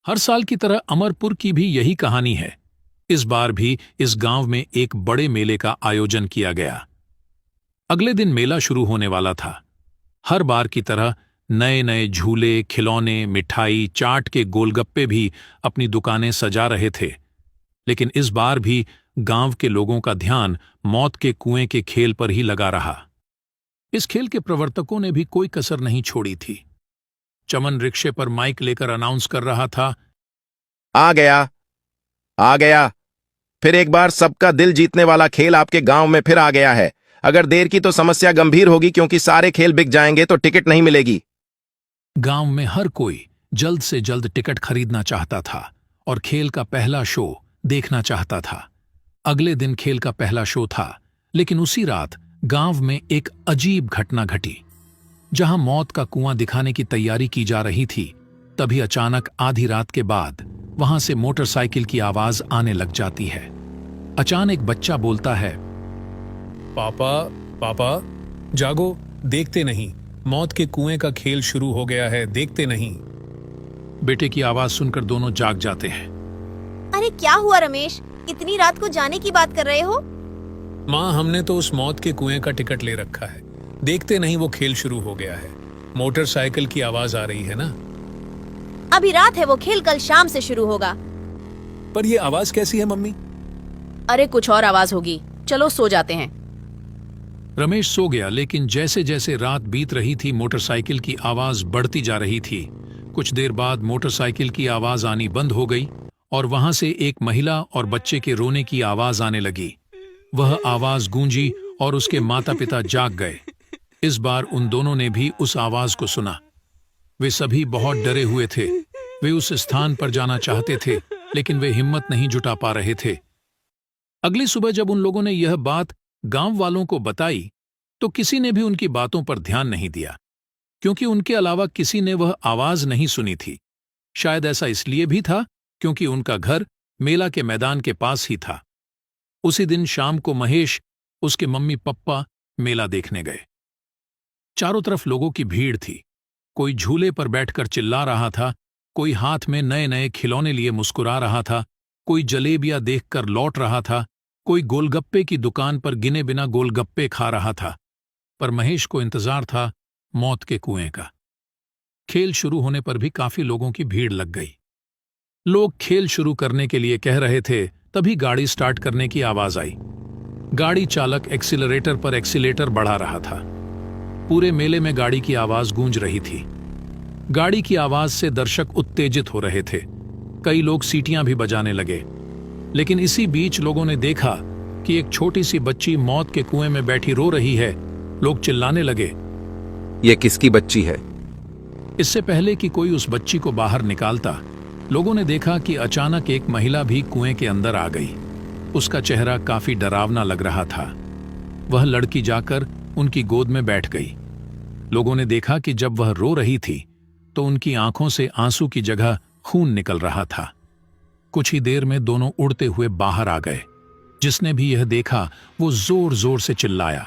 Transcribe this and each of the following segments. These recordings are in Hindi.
हर साल की तरह अमरपुर की भी यही कहानी है। इस बार भी इस गांव में एक बड़े मेले का आयोजन किया गया। अगले दिन मेला शुरू होने वाला था। हर बार की तरह नए नए झूले, खिलौने, मिठाई, चाट के गोलगप्पे भी अपनी दुकानें सजा रहे थे। लेकिन इस बार भी गांव के लोगों का ध्यान मौत के कुएं के खेल पर ही लगा रहा। इस खेल के प्रवर्तकों ने भी कोई कसर नहीं छोड़ी थी। चमन रिक्शे पर माइक लेकर अनाउंस कर रहा था, आ गया, आ गया। फिर एक बार सबका दिल जीतने वाला खेल आपके गांव में फिर आ गया है। अगर देर की तो समस्या गंभीर होगी, क्योंकि सारे खेल बिक जाएंगे तो टिकट नहीं मिलेगी। गांव में हर कोई जल्द से जल्द टिकट खरीदना चाहता था और खेल का पहला शो देखना चाहता था। अगले दिन खेल का पहला शो था, लेकिन उसी रात गांव में एक अजीब घटना घटी। जहां मौत का कुआं दिखाने की तैयारी की जा रही थी, तभी अचानक आधी रात के बाद वहां से मोटरसाइकिल की आवाज आने लग जाती है। अचानक बच्चा बोलता है, पापा, पापा, जागो, देखते नहीं, मौत के कुएं का खेल शुरू हो गया है, देखते नहीं। बेटे की आवाज सुनकर दोनों जाग जाते हैं। अरे क्या हुआ रमेश, इतनी रात को जाने की बात कर रहे हो? माँ, हमने तो उस मौत के कुएं का टिकट ले रखा है, देखते नहीं वो खेल शुरू हो गया है। मोटरसाइकिल की आवाज आ रही है ना। अभी रात है, वो खेल कल शाम से शुरू होगा। पर ये आवाज कैसी है मम्मी? अरे कुछ और आवाज होगी, चलो सो जाते हैं। रमेश सो गया, लेकिन जैसे जैसे रात बीत रही थी मोटरसाइकिल की आवाज बढ़ती जा रही थी। कुछ देर बाद मोटरसाइकिल की आवाज आनी बंद हो गई और वहां से एक महिला और बच्चे के रोने की आवाज आने लगी। वह आवाज गूंजी और उसके माता पिता जाग गए। इस बार उन दोनों ने भी उस आवाज को सुना। वे सभी बहुत डरे हुए थे। वे उस स्थान पर जाना चाहते थे, लेकिन वे हिम्मत नहीं जुटा पा रहे थे। अगली सुबह जब उन लोगों ने यह बात गांव वालों को बताई, तो किसी ने भी उनकी बातों पर ध्यान नहीं दिया, क्योंकि उनके अलावा किसी ने वह आवाज नहीं सुनी थी। शायद ऐसा इसलिए भी था क्योंकि उनका घर मेला के मैदान के पास ही था। उसी दिन शाम को महेश, उसके मम्मी पप्पा मेला देखने गए। चारों तरफ लोगों की भीड़ थी। कोई झूले पर बैठकर चिल्ला रहा था, कोई हाथ में नए नए खिलौने लिए मुस्कुरा रहा था, कोई जलेबियां देखकर लौट रहा था, कोई गोलगप्पे की दुकान पर गिने बिना गोलगप्पे खा रहा था। पर महेश को इंतजार था मौत के कुएं का। खेल शुरू होने पर भी काफी लोगों की भीड़ लग गई। लोग खेल शुरू करने के लिए कह रहे थे, तभी गाड़ी स्टार्ट करने की आवाज आई। गाड़ी चालक एक्सीलरेटर पर एक्सीलेटर बढ़ा रहा था। पूरे मेले में गाड़ी की आवाज गूंज रही थी। गाड़ी की आवाज से दर्शक उत्तेजित हो रहे थे। कई लोग सीटियां भी बजाने लगे। लेकिन इसी बीच लोगों ने देखा कि एक छोटी सी बच्ची मौत के कुएं में बैठी रो रही है। लोग चिल्लाने लगे, ये किसकी बच्ची है? इससे पहले कि कोई उस बच्ची को बाहर निकालता, लोगों ने देखा कि अचानक एक महिला भी कुएं के अंदर आ गई। उसका चेहरा काफी डरावना लग रहा था। वह लड़की जाकर उनकी गोद में बैठ गई। लोगों ने देखा कि जब वह रो रही थी तो उनकी आंखों से आंसू की जगह खून निकल रहा था। कुछ ही देर में दोनों उड़ते हुए बाहर आ गए। जिसने भी यह देखा वो जोर जोर से चिल्लाया,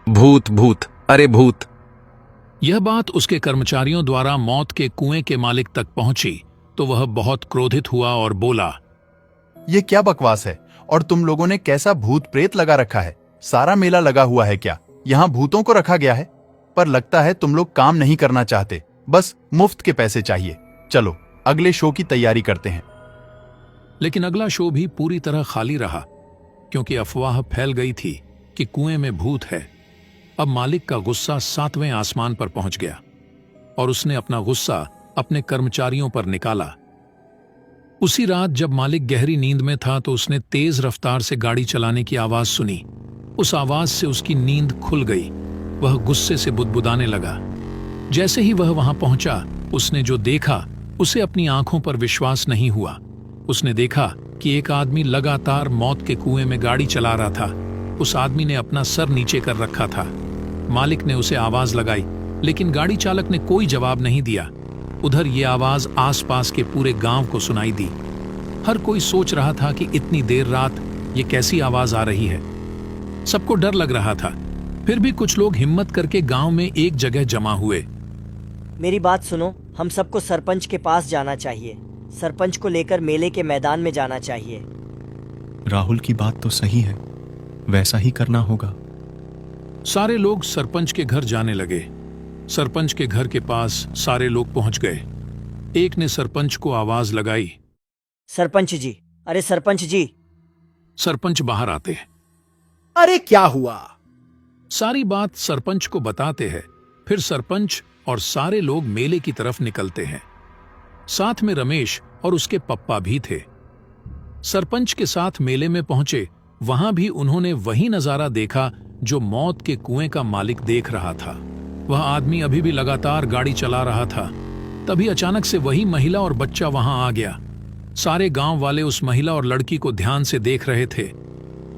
भूत, भूत, अरे भूत। यह बात उसके कर्मचारियों द्वारा मौत के कुएं के मालिक तक पहुंची तो वह बहुत क्रोधित हुआ और बोला, ये क्या बकवास है? और तुम लोगों ने कैसा भूत प्रेत लगा रखा है? सारा मेला लगा हुआ है क्या? यहाँ भूतों को रखा गया है? पर लगता है तुम लोग काम नहीं करना चाहते, बस मुफ्त के पैसे चाहिए। चलो अगले शो की तैयारी करते हैं। लेकिन अगला शो भी पूरी तरह खाली रहा, क्योंकि अफवाह फैल गई थी कि कुएं में भूत है। अब मालिक का गुस्सा 7वें आसमान पर पहुंच गया और उसने अपना गुस्सा अपने कर्मचारियों पर निकाला। उसी रात जब मालिक गहरी नींद में था तो उसने तेज रफ्तार से गाड़ी चलाने की आवाज सुनी। उस आवाज से उसकी नींद खुल गई। वह गुस्से से बुदबुदाने लगा। जैसे ही वह वहां पहुंचा, उसने जो देखा उसे अपनी आंखों पर विश्वास नहीं हुआ। उसने देखा कि एक आदमी लगातार मौत के कुएं में गाड़ी चला रहा था। उस आदमी ने अपना सर नीचे कर रखा था। मालिक ने उसे आवाज लगाई, लेकिन गाड़ी चालक ने कोई जवाब नहीं दिया। उधर ये आवाज आसपास के पूरे गांव को सुनाई दी। हर कोई सोच रहा था कि इतनी देर रात ये कैसी आवाज आ रही है। सबको डर लग रहा था। फिर भी कुछ लोग हिम्मत करके गांव में एक जगह जमा हुए। मेरी बात सुनो, हम सबको सरपंच के पास जाना चाहिए। सरपंच को लेकर मेले के मैदान में जाना चाहिए। राहुल की बात तो सही है, वैसा ही करना होगा। सारे लोग सरपंच के घर जाने लगे। सरपंच के घर के पास सारे लोग पहुंच गए। एक ने सरपंच को आवाज लगाई। सरपंच जी, अरे सरपंच जी। सरपंच बाहर आते हैं। अरे क्या हुआ? सारी बात सरपंच को बताते हैं। फिर सरपंच और सारे लोग मेले की तरफ निकलते हैं। साथ में रमेश और उसके पप्पा भी थे। सरपंच के साथ मेले में पहुंचे। वहां भी उन्होंने वही नजारा देखा जो मौत के कुएं का मालिक देख रहा था। वह आदमी अभी भी लगातार गाड़ी चला रहा था। तभी अचानक से वही महिला और बच्चा वहां आ गया। सारे गांव वाले उस महिला और लड़की को ध्यान से देख रहे थे।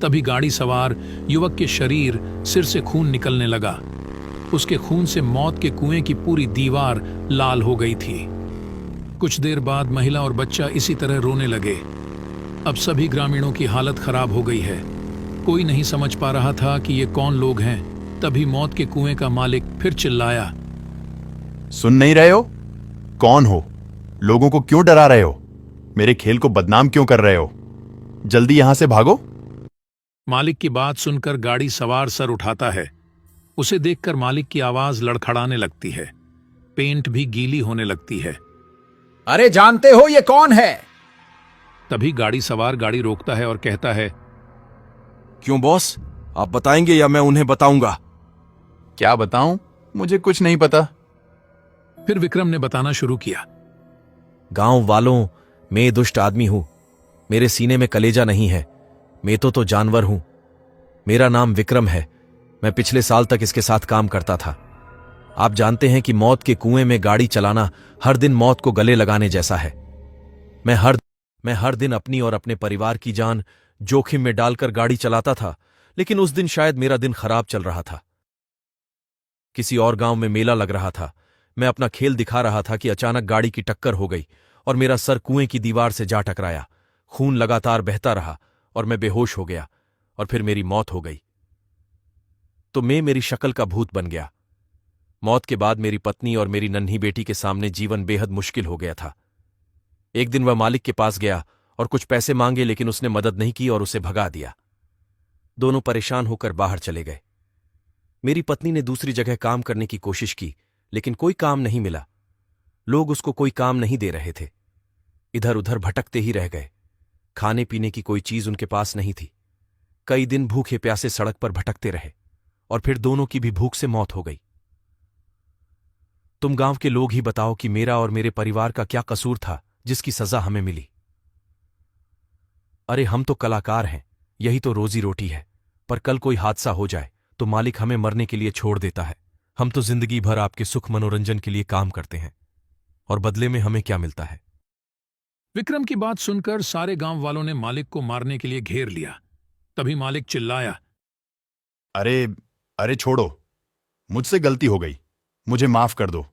तभी गाड़ी सवार युवक के शरीर सिर से खून निकलने लगा। उसके खून से मौत के कुएं की पूरी दीवार लाल हो गई थी। कुछ देर बाद महिला और बच्चा इसी तरह रोने लगे। अब सभी ग्रामीणों की हालत खराब हो गई है। कोई नहीं समझ पा रहा था कि ये कौन लोग हैं। तभी मौत के कुएं का मालिक फिर चिल्लाया। सुन नहीं रहे हो? कौन हो? लोगों को क्यों डरा रहे हो? मेरे खेल को बदनाम क्यों कर रहे हो? जल्दी यहां से भागो। मालिक की बात सुनकर गाड़ी सवार सर उठाता है। उसे देखकर मालिक की आवाज लड़खड़ाने लगती है। पेंट भी गीली होने लगती है। अरे जानते हो ये कौन है? तभी गाड़ी सवार गाड़ी रोकता है और कहता है, क्यों बॉस, आप बताएंगे या मैं उन्हें बताऊंगा? क्या बताऊं? मुझे कुछ नहीं पता। फिर विक्रम ने बताना शुरू किया। गांव वालों, मैं दुष्ट आदमी हूं। मेरे सीने में कलेजा नहीं है। मैं तो जानवर हूं। मेरा नाम विक्रम है। मैं पिछले साल तक इसके साथ काम करता था। आप जानते हैं कि मौत के कुएं में गाड़ी चलाना हर दिन मौत को गले लगाने जैसा है। मैं हर दिन अपनी और अपने परिवार की जान जोखिम में डालकर गाड़ी चलाता था, लेकिन उस दिन शायद मेरा दिन खराब चल रहा था। किसी और गांव में मेला लग रहा था। मैं अपना खेल दिखा रहा था कि अचानक गाड़ी की टक्कर हो गई और मेरा सर कुएं की दीवार से जा टकराया। खून लगातार बहता रहा और मैं बेहोश हो गया और फिर मेरी मौत हो गई। तो मैं मेरी शक्ल का भूत बन गया। मौत के बाद मेरी पत्नी और मेरी नन्ही बेटी के सामने जीवन बेहद मुश्किल हो गया था। एक दिन वह मालिक के पास गया और कुछ पैसे मांगे, लेकिन उसने मदद नहीं की और उसे भगा दिया। दोनों परेशान होकर बाहर चले गए। मेरी पत्नी ने दूसरी जगह काम करने की कोशिश की, लेकिन कोई काम नहीं मिला। लोग उसको कोई काम नहीं दे रहे थे। इधर उधर भटकते ही रह गए। खाने पीने की कोई चीज उनके पास नहीं थी। कई दिन भूखे प्यासे सड़क पर भटकते रहे और फिर दोनों की भी भूख से मौत हो गई। तुम गांव के लोग ही बताओ कि मेरा और मेरे परिवार का क्या कसूर था जिसकी सजा हमें मिली। अरे हम तो कलाकार हैं, यही तो रोजी रोटी है। पर कल कोई हादसा हो जाए तो मालिक हमें मरने के लिए छोड़ देता है। हम तो जिंदगी भर आपके सुख मनोरंजन के लिए काम करते हैं और बदले में हमें क्या मिलता है? विक्रम की बात सुनकर सारे गांव वालों ने मालिक को मारने के लिए घेर लिया। तभी मालिक चिल्लाया। अरे अरे छोड़ो, मुझसे गलती हो गई, मुझे माफ कर दो।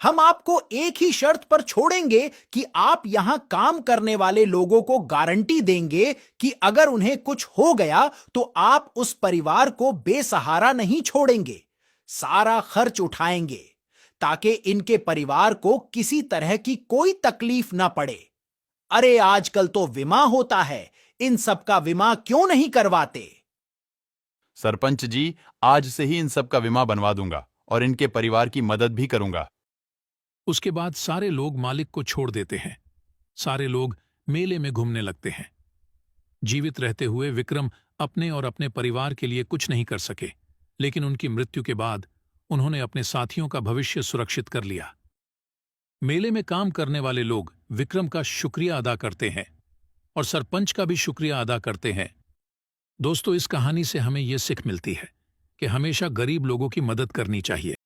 हम आपको एक ही शर्त पर छोड़ेंगे कि आप यहां काम करने वाले लोगों को गारंटी देंगे कि अगर उन्हें कुछ हो गया तो आप उस परिवार को बेसहारा नहीं छोड़ेंगे। सारा खर्च उठाएंगे ताकि इनके परिवार को किसी तरह की कोई तकलीफ ना पड़े। अरे आजकल तो बीमा होता है, इन सब का बीमा क्यों नहीं करवाते? सरपंच जी, आज से ही इन सब का बीमा बनवा दूंगा और इनके परिवार की मदद भी करूंगा। उसके बाद सारे लोग मालिक को छोड़ देते हैं। सारे लोग मेले में घूमने लगते हैं। जीवित रहते हुए विक्रम अपने और अपने परिवार के लिए कुछ नहीं कर सके, लेकिन उनकी मृत्यु के बाद उन्होंने अपने साथियों का भविष्य सुरक्षित कर लिया। मेले में काम करने वाले लोग विक्रम का शुक्रिया अदा करते हैं और सरपंच का भी शुक्रिया अदा करते हैं। दोस्तों, इस कहानी से हमें यह सीख मिलती है कि हमेशा गरीब लोगों की मदद करनी चाहिए।